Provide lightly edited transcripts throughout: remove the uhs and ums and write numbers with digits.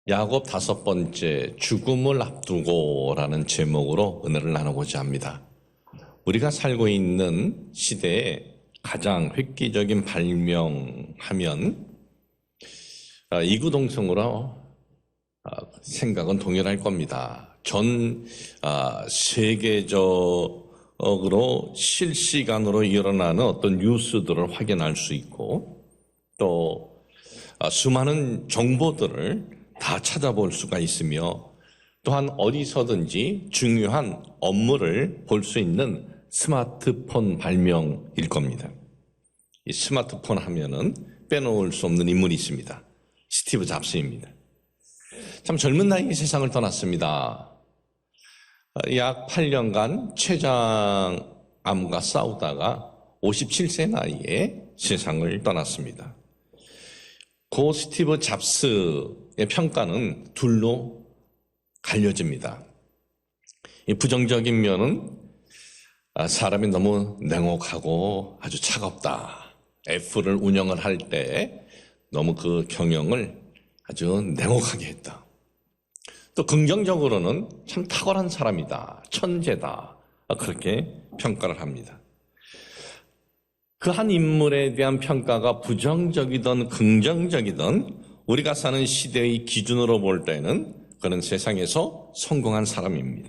야곱 5번째 죽음을 앞두고라는 제목으로 은혜를 나누고자 합니다. 우리가 살고 있는 시대에 가장 획기적인 발명하면 이구동성으로 생각은 동일할 겁니다. 전 세계적으로 실시간으로 일어나는 어떤 뉴스들을 확인할 수 있고 또 수많은 정보들을 다 찾아볼 수가 있으며 또한 어디서든지 중요한 업무를 볼 수 있는 스마트폰 발명일 겁니다. 이 스마트폰 하면은 빼놓을 수 없는 인물이 있습니다. 스티브 잡스입니다. 참 젊은 나이에 세상을 떠났습니다. 약 8년간 췌장암과 싸우다가 57세 나이에 세상을 떠났습니다. 고 스티브 잡스의 평가는 둘로 갈려집니다. 이 부정적인 면은 사람이 너무 냉혹하고 아주 차갑다. 애플을 운영을 할 때 너무 그 경영을 아주 냉혹하게 했다. 또 긍정적으로는 참 탁월한 사람이다. 천재다. 그렇게 평가를 합니다. 그 한 인물에 대한 평가가 부정적이든 긍정적이든 우리가 사는 시대의 기준으로 볼 때는 그는 세상에서 성공한 사람입니다.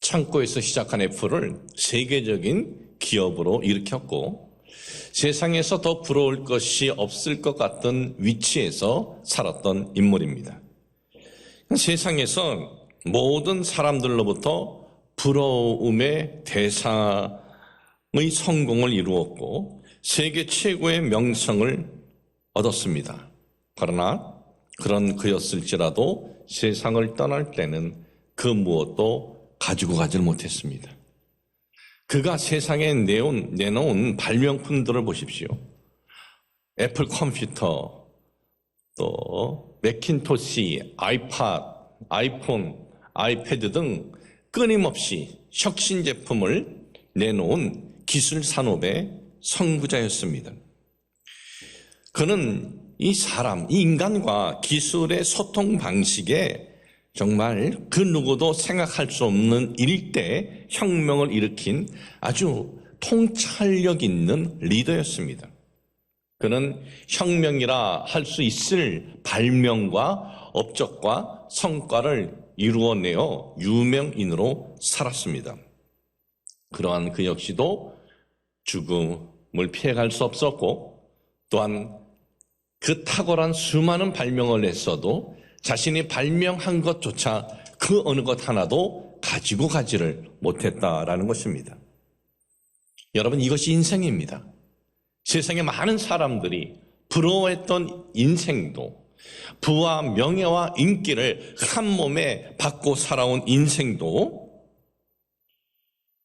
창고에서 시작한 애플을 세계적인 기업으로 일으켰고 세상에서 더 부러울 것이 없을 것 같던 위치에서 살았던 인물입니다. 세상에서 모든 사람들로부터 부러움의 대상의 성공을 이루었고 세계 최고의 명성을 얻었습니다. 그러나 그런 그였을지라도 세상을 떠날 때는 그 무엇도 가지고 가지를 못했습니다. 그가 세상에 내놓은 발명품들을 보십시오. 애플 컴퓨터, 또 매킨토시, 아이팟, 아이폰, 아이패드 등 끊임없이 혁신 제품을 내놓은 기술 산업의 선구자였습니다. 그는 이 인간과 기술의 소통 방식에 정말 그 누구도 생각할 수 없는 일대 혁명을 일으킨 아주 통찰력 있는 리더였습니다. 그는 혁명이라 할 수 있을 발명과 업적과 성과를 이루어내어 유명인으로 살았습니다. 그러한 그 역시도 죽음을 피해갈 수 없었고 또한 그 탁월한 수많은 발명을 했어도 자신이 발명한 것조차 그 어느 것 하나도 가지고 가지를 못했다라는 것입니다. 여러분, 이것이 인생입니다. 세상에 많은 사람들이 부러워했던 인생도 부와 명예와 인기를 한 몸에 받고 살아온 인생도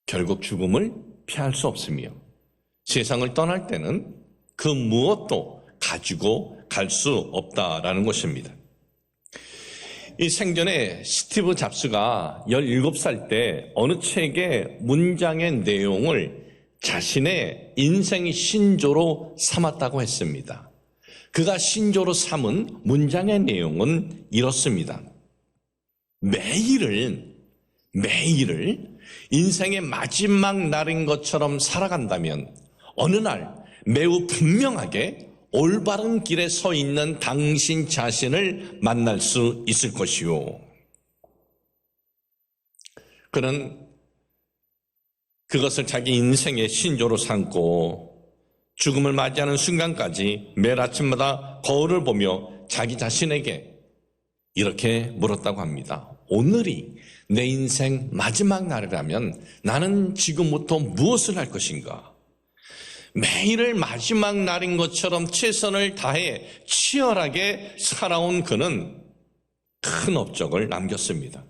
결국 죽음을 피할 수 없으며 세상을 떠날 때는 그 무엇도 가지고 갈 수 없다라는 것입니다. 이 생전에 스티브 잡스가 17살 때 어느 책의 문장의 내용을 자신의 인생의 신조로 삼았다고 했습니다. 그가 신조로 삼은 문장의 내용은 이렇습니다. 매일을 인생의 마지막 날인 것처럼 살아간다면 어느 날 매우 분명하게 올바른 길에 서 있는 당신 자신을 만날 수 있을 것이요. 그는 그것을 자기 인생의 신조로 삼고 죽음을 맞이하는 순간까지 매일 아침마다 거울을 보며 자기 자신에게 이렇게 물었다고 합니다. 오늘이 내 인생 마지막 날이라면 나는 지금부터 무엇을 할 것인가? 매일을 마지막 날인 것처럼 최선을 다해 치열하게 살아온 그는 큰 업적을 남겼습니다.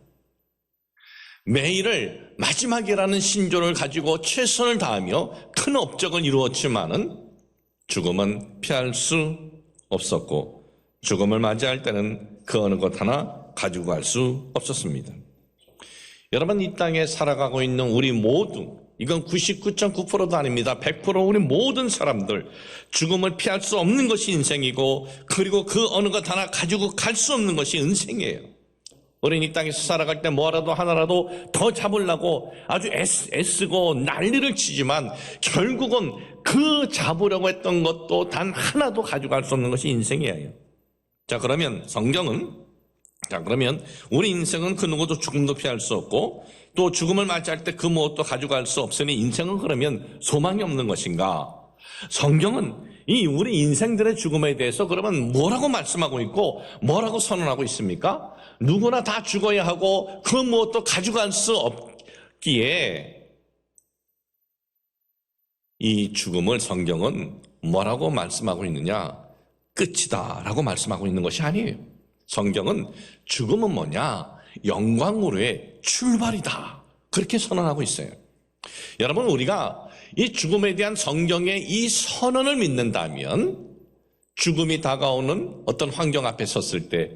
매일을 마지막이라는 신조를 가지고 최선을 다하며 큰 업적을 이루었지만은 죽음은 피할 수 없었고 죽음을 맞이할 때는 그 어느 것 하나 가지고 갈 수 없었습니다. 여러분, 이 땅에 살아가고 있는 우리 모두 이건 99.9%도 아닙니다. 100% 우리 모든 사람들 죽음을 피할 수 없는 것이 인생이고, 그리고 그 어느 것 하나 가지고 갈 수 없는 것이 은생이에요. 우리는 이 땅에서 살아갈 때 뭐라도 하나라도 더 잡으려고 아주 애쓰고 난리를 치지만, 결국은 그 잡으려고 했던 것도 단 하나도 가져갈 수 없는 것이 인생이에요. 그러면 우리 인생은 그 누구도 죽음도 피할 수 없고, 또 죽음을 맞이할 때 그 무엇도 가져갈 수 없으니 인생은 그러면 소망이 없는 것인가? 성경은 이 우리 인생들의 죽음에 대해서 그러면 뭐라고 말씀하고 있고 뭐라고 선언하고 있습니까? 누구나 다 죽어야 하고 그 무엇도 가져갈 수 없기에, 이 죽음을 성경은 뭐라고 말씀하고 있느냐? 끝이다 라고 말씀하고 있는 것이 아니에요. 성경은 죽음은 뭐냐? 영광으로의 출발이다, 그렇게 선언하고 있어요. 여러분, 우리가 이 죽음에 대한 성경의 이 선언을 믿는다면, 죽음이 다가오는 어떤 환경 앞에 섰을 때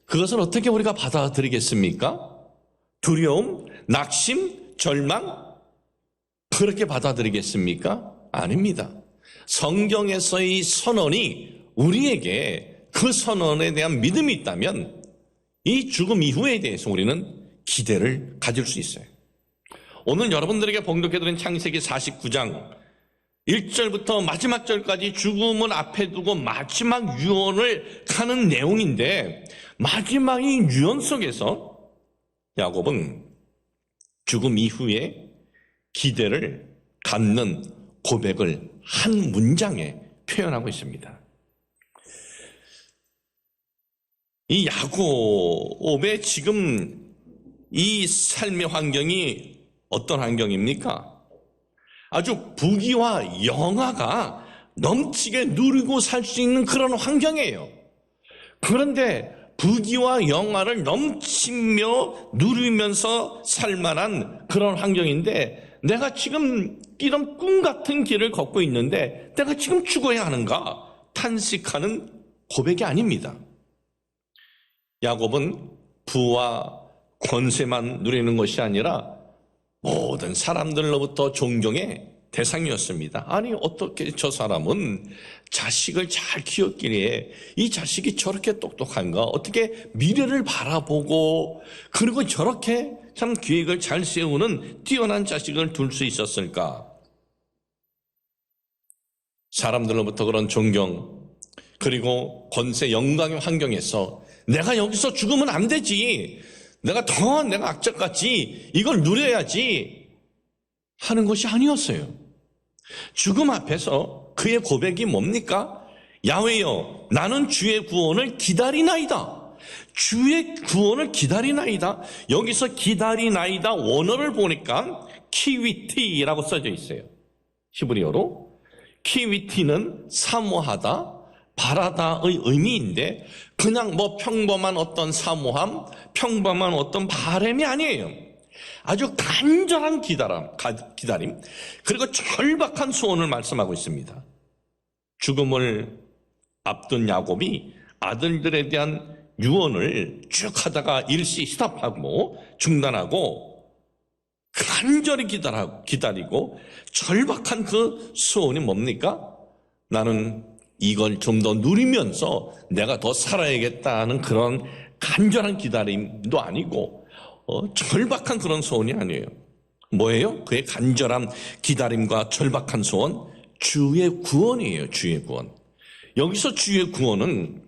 그것을 어떻게 우리가 받아들이겠습니까? 두려움, 낙심, 절망, 그렇게 받아들이겠습니까? 아닙니다. 성경에서의 선언이 우리에게 그 선언에 대한 믿음이 있다면 이 죽음 이후에 대해서 우리는 기대를 가질 수 있어요. 오늘 여러분들에게 봉독해드린 창세기 49장 1절부터 마지막 절까지 죽음을 앞에 두고 마지막 유언을 하는 내용인데, 마지막 이 유언 속에서 야곱은 죽음 이후에 기대를 갖는 고백을 한 문장에 표현하고 있습니다. 이 야곱의 지금 이 삶의 환경이 어떤 환경입니까? 아주 부귀와 영화가 넘치게 누리고 살 수 있는 그런 환경이에요. 그런데 부귀와 영화를 넘치며 누리면서 살 만한 그런 환경인데, 내가 지금 이런 꿈 같은 길을 걷고 있는데 내가 지금 죽어야 하는가? 탄식하는 고백이 아닙니다. 야곱은 부와 권세만 누리는 것이 아니라 모든 사람들로부터 존경의 대상이었습니다. 아니, 어떻게 저 사람은 자식을 잘 키웠기에 이 자식이 저렇게 똑똑한가? 어떻게 미래를 바라보고 그리고 저렇게 참 계획을 잘 세우는 뛰어난 자식을 둘 수 있었을까? 사람들로부터 그런 존경, 그리고 권세, 영광의 환경에서 내가 여기서 죽으면 안 되지, 내가 악착같이 이걸 누려야지 하는 것이 아니었어요. 죽음 앞에서 그의 고백이 뭡니까? 야훼여, 나는 주의 구원을 기다리나이다. 주의 구원을 기다리나이다. 여기서 기다리나이다 원어를 보니까 키위티라고 써져 있어요. 히브리어로. 키위티는 사모하다, 바라다의 의미인데, 그냥 평범한 어떤 사모함, 평범한 어떤 바람이 아니에요. 아주 간절한 기다림, 그리고 절박한 소원을 말씀하고 있습니다. 죽음을 앞둔 야곱이 아들들에 대한 유언을 쭉 하다가 일시 스탑하고 중단하고 간절히 기다리고 절박한 그 소원이 뭡니까? 나는 이걸 좀 더 누리면서 내가 더 살아야겠다는 그런 간절한 기다림도 아니고 절박한 그런 소원이 아니에요. 뭐예요? 그의 간절한 기다림과 절박한 소원, 주의 구원이에요. 주의 구원. 여기서 주의 구원은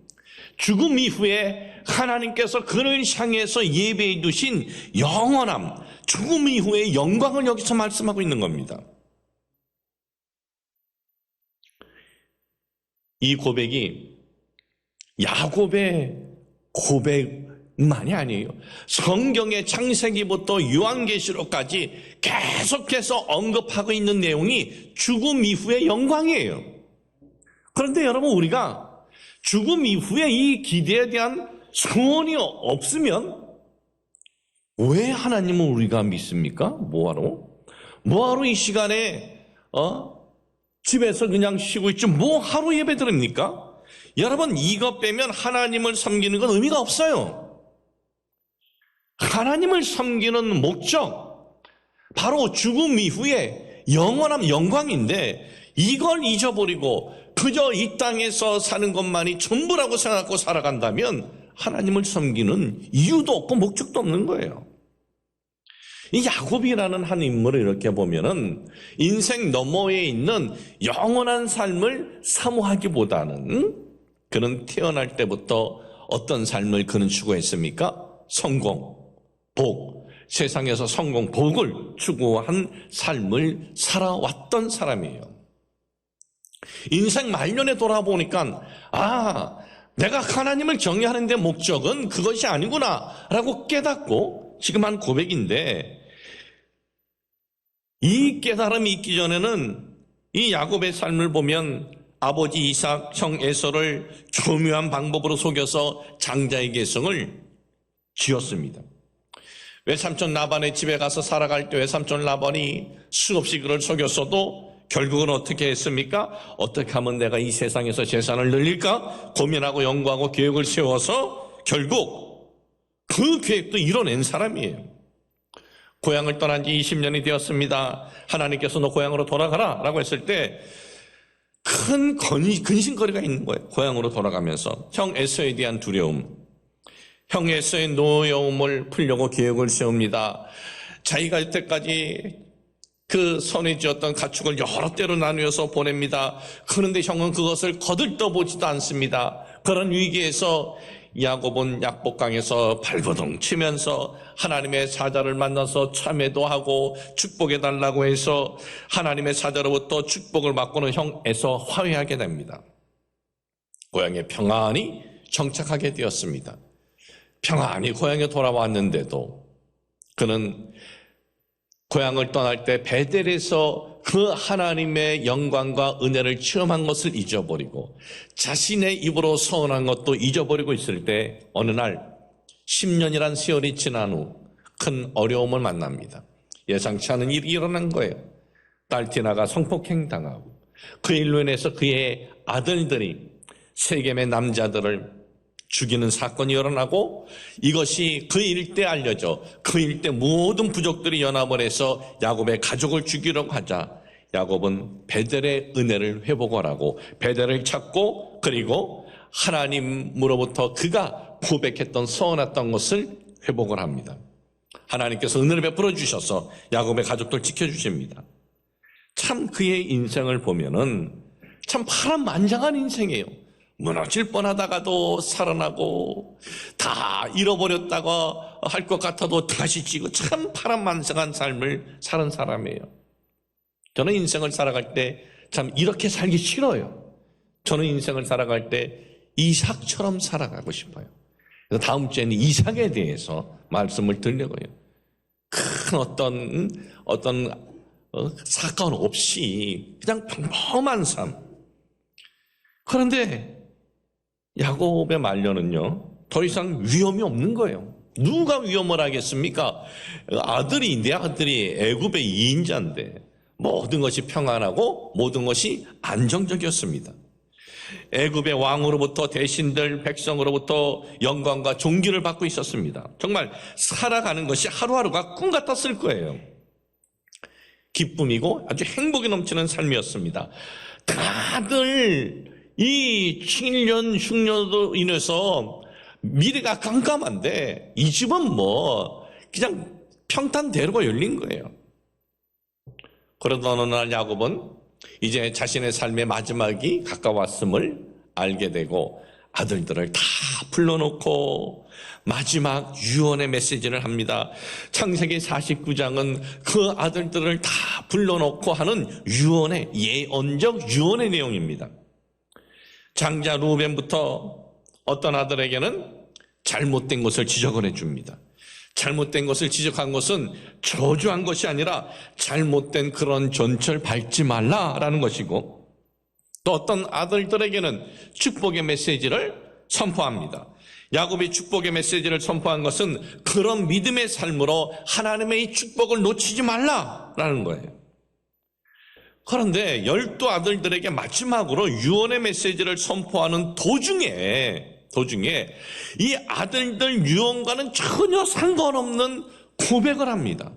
죽음 이후에 하나님께서 그를 향해서 예배해 두신 영원함, 죽음 이후의 영광을 여기서 말씀하고 있는 겁니다. 이 고백이 야곱의 고백만이 아니에요. 성경의 창세기부터 요한계시록까지 계속해서 언급하고 있는 내용이 죽음 이후의 영광이에요. 그런데 여러분, 우리가 죽음 이후에 이 기대에 대한 소원이 없으면 왜 하나님을 우리가 믿습니까? 뭐하러 이 시간에 집에서 그냥 쉬고 있지 하루 예배 드립니까? 여러분, 이것 빼면 하나님을 섬기는 건 의미가 없어요. 하나님을 섬기는 목적, 바로 죽음 이후에 영원한 영광인데 이걸 잊어버리고 그저 이 땅에서 사는 것만이 전부라고 생각하고 살아간다면 하나님을 섬기는 이유도 없고 목적도 없는 거예요. 이 야곱이라는 한 인물을 이렇게 보면은 인생 너머에 있는 영원한 삶을 사모하기보다는 그는 태어날 때부터 어떤 삶을 그는 추구했습니까? 성공, 복, 세상에서 성공, 복을 추구한 삶을 살아왔던 사람이에요. 인생 말년에 돌아보니까 내가 하나님을 경외하는 데 목적은 그것이 아니구나 라고 깨닫고 지금 한 고백인데, 이 깨달음이 있기 전에는 이 야곱의 삶을 보면 아버지 이삭, 형 에서를 교묘한 방법으로 속여서 장자의 계성을 지었습니다. 외삼촌 라반의 집에 가서 살아갈 때 외삼촌 라반이 수없이 그를 속였어도 결국은 어떻게 했습니까? 어떻게 하면 내가 이 세상에서 재산을 늘릴까? 고민하고 연구하고 계획을 세워서 결국 그 계획도 이뤄낸 사람이에요. 고향을 떠난 지 20년이 되었습니다. 하나님께서 너 고향으로 돌아가라 라고 했을 때 큰 근심거리가 있는 거예요. 고향으로 돌아가면서 형 에서에 대한 두려움, 형 에서의 노여움을 풀려고 계획을 세웁니다. 자기가 이때까지 그 손에 쥐었던 가축을 여러 때로 나누어서 보냅니다. 그런데 형은 그것을 거들떠보지도 않습니다. 그런 위기에서 야곱은 약복강에서 발버둥 치면서 하나님의 사자를 만나서 참회도 하고 축복해달라고 해서 하나님의 사자로부터 축복을 받고는 형 에서 화해하게 됩니다. 고향에 평안히 정착하게 되었습니다. 평안히 고향에 돌아왔는데도 그는 고향을 떠날 때 베델에서 그 하나님의 영광과 은혜를 체험한 것을 잊어버리고 자신의 입으로 서운한 것도 잊어버리고 있을 때 어느 날 10년이란 세월이 지난 후 큰 어려움을 만납니다. 예상치 않은 일이 일어난 거예요. 딸 디나가 성폭행 당하고 그 일로 인해서 그의 아들들이 세겜의 남자들을 죽이는 사건이 일어나고 이것이 그 일대 알려져 그 일대 모든 부족들이 연합을 해서 야곱의 가족을 죽이려고 하자 야곱은 베델의 은혜를 회복하라고 베델을 찾고 그리고 하나님으로부터 그가 고백했던 서운했던 것을 회복을 합니다. 하나님께서 은혜를 베풀어 주셔서 야곱의 가족들 지켜주십니다. 참 그의 인생을 보면은 참 파란만장한 인생이에요. 무너질 뻔하다가도 살아나고 다 잃어버렸다고 할 것 같아도 다시 지고 참 파란만장한 삶을 사는 사람이에요. 저는 인생을 살아갈 때 참 이렇게 살기 싫어요. 저는 인생을 살아갈 때 이삭처럼 살아가고 싶어요. 그래서 다음 주에는 이삭에 대해서 말씀을 드리려고 해요. 큰 어떤 사건 없이 그냥 평범한 삶. 그런데 야곱의 말년은요, 더 이상 위험이 없는 거예요. 누가 위험을 하겠습니까? 내 아들이 애굽의 2인자인데 모든 것이 평안하고 모든 것이 안정적이었습니다. 애굽의 왕으로부터 대신들 백성으로부터 영광과 존귀를 받고 있었습니다. 정말 살아가는 것이 하루하루가 꿈 같았을 거예요. 기쁨이고 아주 행복이 넘치는 삶이었습니다. 다들 이 7년, 6년으로 인해서 미래가 깜깜한데 이 집은 뭐 그냥 평탄대로가 열린 거예요. 그러던 어느 날 야곱은 이제 자신의 삶의 마지막이 가까웠음을 알게 되고 아들들을 다 불러놓고 마지막 유언의 메시지를 합니다. 창세기 49장은 그 아들들을 다 불러놓고 하는 유언의 예언적 유언의 내용입니다. 장자 루벤부터 어떤 아들에게는 잘못된 것을 지적을 해줍니다. 잘못된 것을 지적한 것은 저주한 것이 아니라 잘못된 그런 전철 밟지 말라라는 것이고 또 어떤 아들들에게는 축복의 메시지를 선포합니다. 야곱이 축복의 메시지를 선포한 것은 그런 믿음의 삶으로 하나님의 이 축복을 놓치지 말라라는 거예요. 그런데 12 아들들에게 마지막으로 유언의 메시지를 선포하는 도중에 이 아들들 유언과는 전혀 상관없는 고백을 합니다.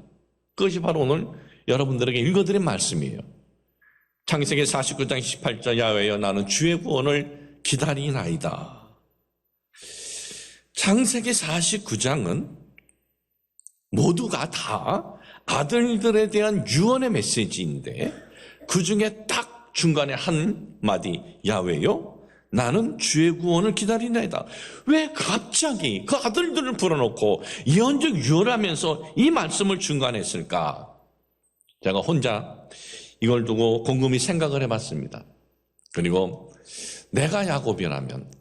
그것이 바로 오늘 여러분들에게 읽어드린 말씀이에요. 창세기 49장 18절 야훼여 나는 주의 구원을 기다리나이다. 창세기 49장은 모두가 다 아들들에 대한 유언의 메시지인데 그 중에 딱 중간에 한 마디 야훼여 나는 주의 구원을 기다리나이다. 왜 갑자기 그 아들들을 불어넣고 예언적 유언을 하면서 이 말씀을 중간에 했을까? 제가 혼자 이걸 두고 곰곰이 생각을 해봤습니다. 그리고 내가 야곱이라면,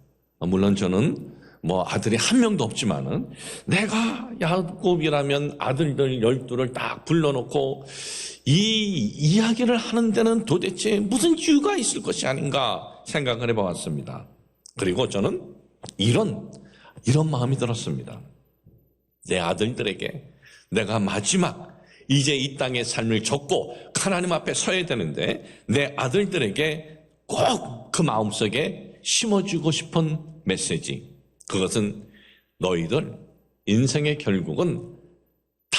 물론 저는 아들이 한 명도 없지만은 내가 야곱이라면 아들들 12를 딱 불러놓고 이 이야기를 하는 데는 도대체 무슨 이유가 있을 것이 아닌가 생각을 해보았습니다. 그리고 저는 이런 마음이 들었습니다. 내 아들들에게 내가 마지막 이제 이 땅의 삶을 접고 하나님 앞에 서야 되는데 내 아들들에게 꼭 그 마음속에 심어주고 싶은 메시지, 그것은 너희들 인생의 결국은 다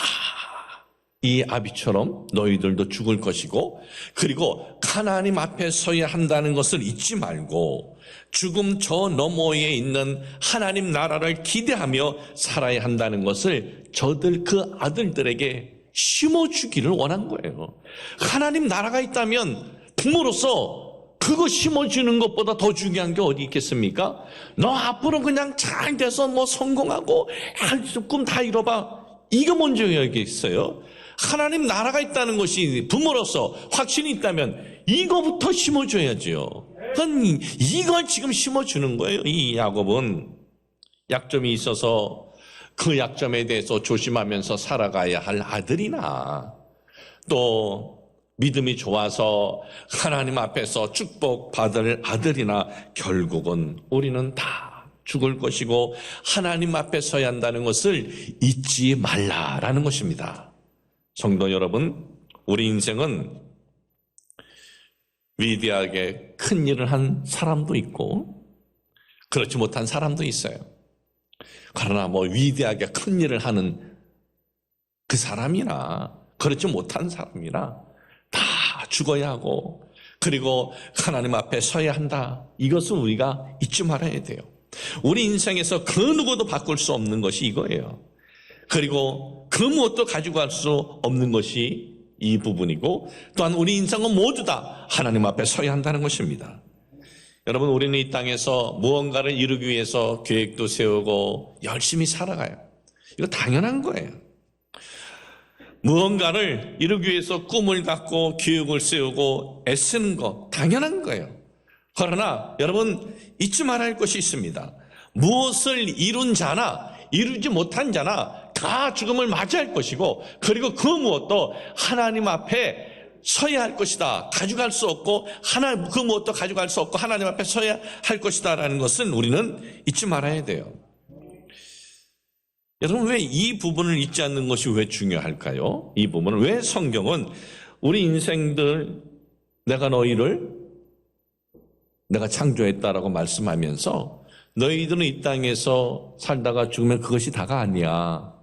이 아비처럼 너희들도 죽을 것이고, 그리고 하나님 앞에 서야 한다는 것을 잊지 말고 죽음 저 너머에 있는 하나님 나라를 기대하며 살아야 한다는 것을 저들 그 아들들에게 심어주기를 원한 거예요. 하나님 나라가 있다면 부모로서 그거 심어주는 것보다 더 중요한 게 어디 있겠습니까? 너 앞으로 그냥 잘 돼서 성공하고 꿈 다 이뤄봐. 이게 먼저 여기있어요. 하나님 나라가 있다는 것이 부모로서 확신이 있다면 이거부터 심어줘야죠. 이걸 지금 심어주는 거예요. 이 야곱은 약점이 있어서 그 약점에 대해서 조심하면서 살아가야 할 아들이나, 또 믿음이 좋아서 하나님 앞에서 축복받을 아들이나, 결국은 우리는 다 죽을 것이고 하나님 앞에 서야 한다는 것을 잊지 말라라는 것입니다. 성도 여러분, 우리 인생은 위대하게 큰 일을 한 사람도 있고 그렇지 못한 사람도 있어요. 그러나 위대하게 큰 일을 하는 그 사람이나 그렇지 못한 사람이나 다 죽어야 하고, 그리고 하나님 앞에 서야 한다. 이것은 우리가 잊지 말아야 돼요. 우리 인생에서 그 누구도 바꿀 수 없는 것이 이거예요. 그리고 그 무엇도 가지고 갈 수 없는 것이 이 부분이고, 또한 우리 인생은 모두 다 하나님 앞에 서야 한다는 것입니다. 여러분, 우리는 이 땅에서 무언가를 이루기 위해서 계획도 세우고 열심히 살아가요. 이거 당연한 거예요. 무언가를 이루기 위해서 꿈을 갖고 계획을 세우고 애쓰는 거 당연한 거예요. 그러나 여러분, 잊지 말아야 할 것이 있습니다. 무엇을 이룬 자나 이루지 못한 자나 다 죽음을 맞이할 것이고, 그리고 그 무엇도 하나님 앞에 서야 할 것이다. 가져갈 수 없고 그 무엇도 가져갈 수 없고 하나님 앞에 서야 할 것이다 라는 것은 우리는 잊지 말아야 돼요. 여러분, 왜 이 부분을 잊지 않는 것이 왜 중요할까요? 이 부분은 왜 성경은 우리 인생들 내가 창조했다라고 말씀하면서 너희들은 이 땅에서 살다가 죽으면 그것이 다가 아니야.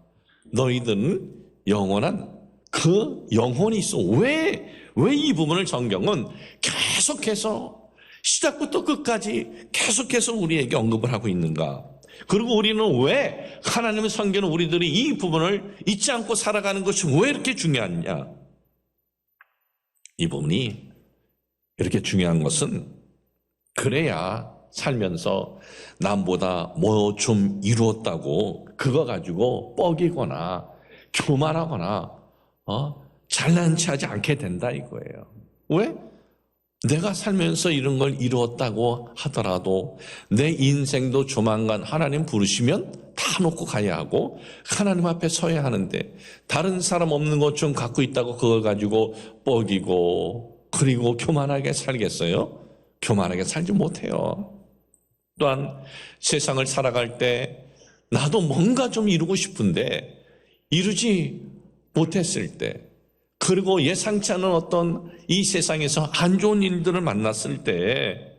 너희들은 영원한 그 영혼이 있어. 왜 이 부분을 성경은 계속해서 시작부터 끝까지 계속해서 우리에게 언급을 하고 있는가? 그리고 우리는 왜 하나님의 성경은 우리들이 이 부분을 잊지 않고 살아가는 것이 왜 이렇게 중요하냐? 이 부분이 이렇게 중요한 것은 그래야 살면서 남보다 뭐 좀 이루었다고 그거 가지고 뻐기거나 교만하거나 잘난 체하지 않게 된다 이거예요. 왜? 내가 살면서 이런 걸 이루었다고 하더라도 내 인생도 조만간 하나님 부르시면 다 놓고 가야 하고 하나님 앞에 서야 하는데, 다른 사람 없는 것 좀 갖고 있다고 그걸 가지고 뻐기고 그리고 교만하게 살겠어요? 교만하게 살지 못해요. 또한 세상을 살아갈 때 나도 뭔가 좀 이루고 싶은데 이루지 못했을 때, 그리고 예상치 않은 어떤 이 세상에서 안 좋은 일들을 만났을 때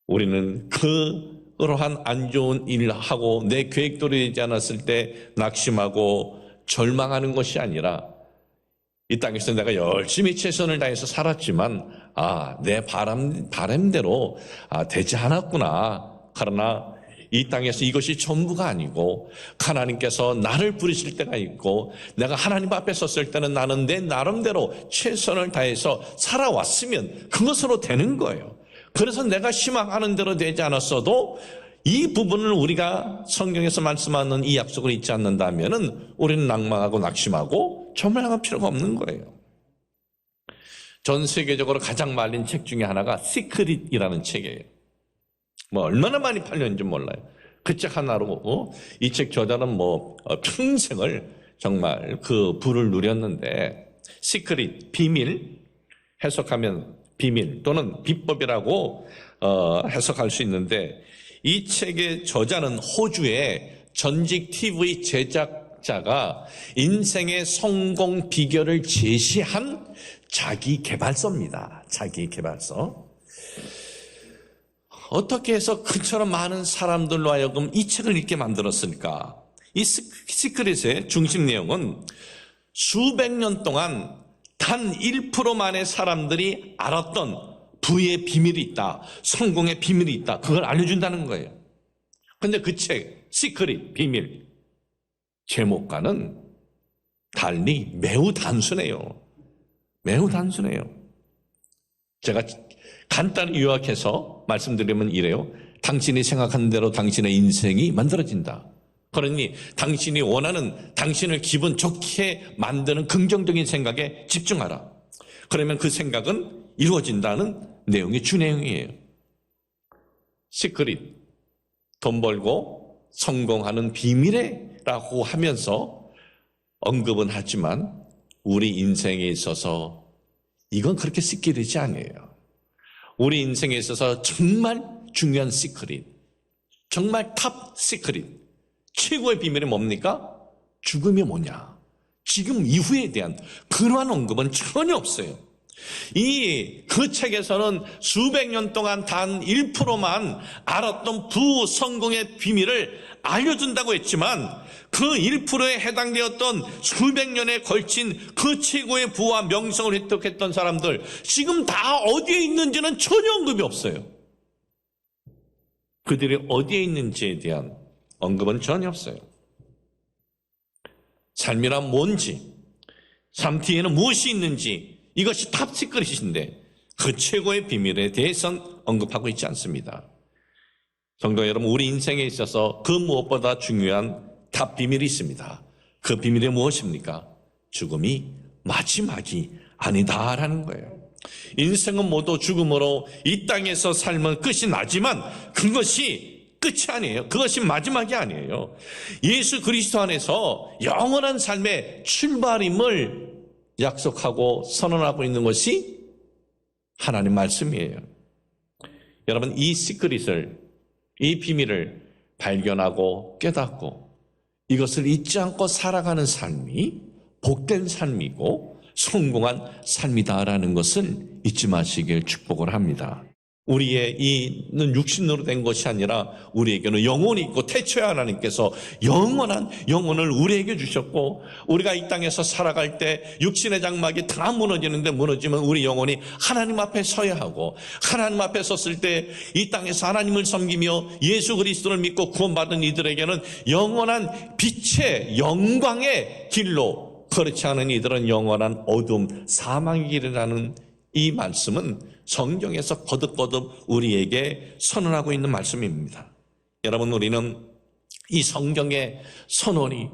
우리는 그러한 안 좋은 일을 하고 내 계획대로 되지 않았을 때 낙심하고 절망하는 것이 아니라 이 땅에서 내가 열심히 최선을 다해서 살았지만 내 바람대로 되지 않았구나. 그러나 이 땅에서 이것이 전부가 아니고 하나님께서 나를 부르실 때가 있고 내가 하나님 앞에 섰을 때는 나는 내 나름대로 최선을 다해서 살아왔으면 그것으로 되는 거예요. 그래서 내가 희망하는 대로 되지 않았어도 이 부분을 우리가 성경에서 말씀하는 이 약속을 잊지 않는다면 우리는 낭망하고 낙심하고 절망할 필요가 없는 거예요. 전 세계적으로 가장 말린 책 중에 하나가 시크릿이라는 책이에요. 얼마나 많이 팔렸는지 몰라요. 그 책 하나로 이 책 저자는 평생을 정말 그 부를 누렸는데, 시크릿, 비밀, 해석하면 비밀 또는 비법이라고 해석할 수 있는데, 이 책의 저자는 호주의 전직 TV 제작자가 인생의 성공 비결을 제시한 자기 개발서입니다. 자기 개발서. 어떻게 해서 그처럼 많은 사람들로 하여금 이 책을 읽게 만들었을까? 이 시크릿의 중심 내용은 수백 년 동안 단 1%만의 사람들이 알았던 부의 비밀이 있다, 성공의 비밀이 있다, 그걸 알려준다는 거예요. 근데 그 책, 시크릿, 비밀, 제목과는 달리 매우 단순해요. 매우 단순해요. 제가 간단히 요약해서 말씀드리면 이래요. 당신이 생각하는 대로 당신의 인생이 만들어진다. 그러니 당신이 원하는, 당신을 기분 좋게 만드는 긍정적인 생각에 집중하라. 그러면 그 생각은 이루어진다는 내용이 주내용이에요. 시크릿, 돈 벌고 성공하는 비밀이라고 하면서 언급은 하지만 우리 인생에 있어서 이건 그렇게 시크릿이 아니에요. 우리 인생에 있어서 정말 중요한 시크릿, 정말 탑 시크릿, 최고의 비밀이 뭡니까? 죽음이 뭐냐? 지금 이후에 대한 그러한 언급은 전혀 없어요. 그 책에서는 수백 년 동안 단 1%만 알았던 부성공의 비밀을 알려준다고 했지만 그 1%에 해당되었던 수백 년에 걸친 그 최고의 부와 명성을 획득했던 사람들, 지금 다 어디에 있는지는 전혀 언급이 없어요. 그들이 어디에 있는지에 대한 언급은 전혀 없어요. 삶이란 뭔지, 삶 뒤에는 무엇이 있는지, 이것이 탑시크릿인데 그 최고의 비밀에 대해서는 언급하고 있지 않습니다. 성도 여러분, 우리 인생에 있어서 그 무엇보다 중요한 탑 비밀이 있습니다. 그 비밀이 무엇입니까? 죽음이 마지막이 아니다라는 거예요. 인생은 모두 죽음으로 이 땅에서 삶은 끝이 나지만 그것이 끝이 아니에요. 그것이 마지막이 아니에요. 예수 그리스도 안에서 영원한 삶의 출발임을 약속하고 선언하고 있는 것이 하나님 말씀이에요. 여러분, 이 시크릿을, 이 비밀을 발견하고 깨닫고 이것을 잊지 않고 살아가는 삶이 복된 삶이고 성공한 삶이다라는 것을 잊지 마시길 축복을 합니다. 우리의 이는 육신으로 된 것이 아니라 우리에게는 영혼이 있고 태초에 하나님께서 영원한 영혼을 우리에게 주셨고, 우리가 이 땅에서 살아갈 때 육신의 장막이 다 무너지는데 무너지면 우리 영혼이 하나님 앞에 서야 하고, 하나님 앞에 섰을 때 이 땅에서 하나님을 섬기며 예수 그리스도를 믿고 구원받은 이들에게는 영원한 빛의 영광의 길로, 그렇지 않은 이들은 영원한 어둠 사망의 길이라는 이 말씀은 성경에서 거듭거듭 우리에게 선언하고 있는 말씀입니다. 여러분, 우리는 이 성경의 선언이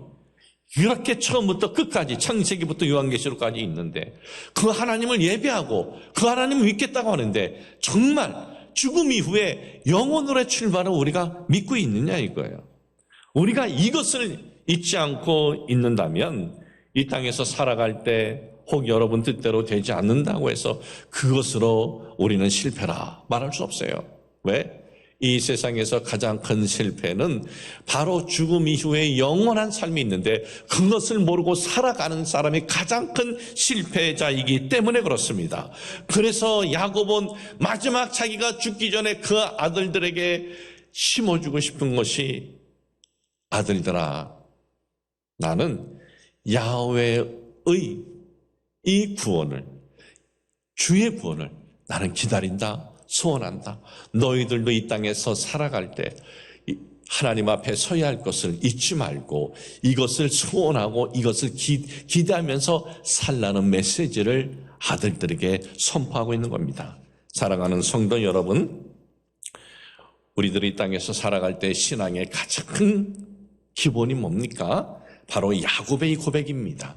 이렇게 처음부터 끝까지, 창세기부터 요한계시록까지 있는데 그 하나님을 예배하고 그 하나님을 믿겠다고 하는데 정말 죽음 이후에 영원으로의 출발을 우리가 믿고 있느냐 이거예요. 우리가 이것을 잊지 않고 있는다면 이 땅에서 살아갈 때 혹 여러분 뜻대로 되지 않는다고 해서 그것으로 우리는 실패라 말할 수 없어요. 왜? 이 세상에서 가장 큰 실패는 바로 죽음 이후에 영원한 삶이 있는데 그것을 모르고 살아가는 사람이 가장 큰 실패자이기 때문에 그렇습니다. 그래서 야곱은 마지막 자기가 죽기 전에 그 아들들에게 심어주고 싶은 것이, 아들들아, 나는 야훼의 이 구원을, 주의 구원을 나는 기다린다, 소원한다. 너희들도 이 땅에서 살아갈 때 하나님 앞에 서야 할 것을 잊지 말고 이것을 소원하고 이것을 기대하면서 살라는 메시지를 아들들에게 선포하고 있는 겁니다. 사랑하는 성도 여러분, 우리들이 이 땅에서 살아갈 때 신앙의 가장 큰 기본이 뭡니까? 바로 야곱의 고백입니다.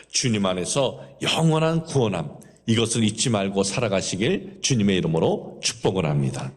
주님 안에서 영원한 구원함, 이것을 잊지 말고 살아가시길 주님의 이름으로 축복을 합니다.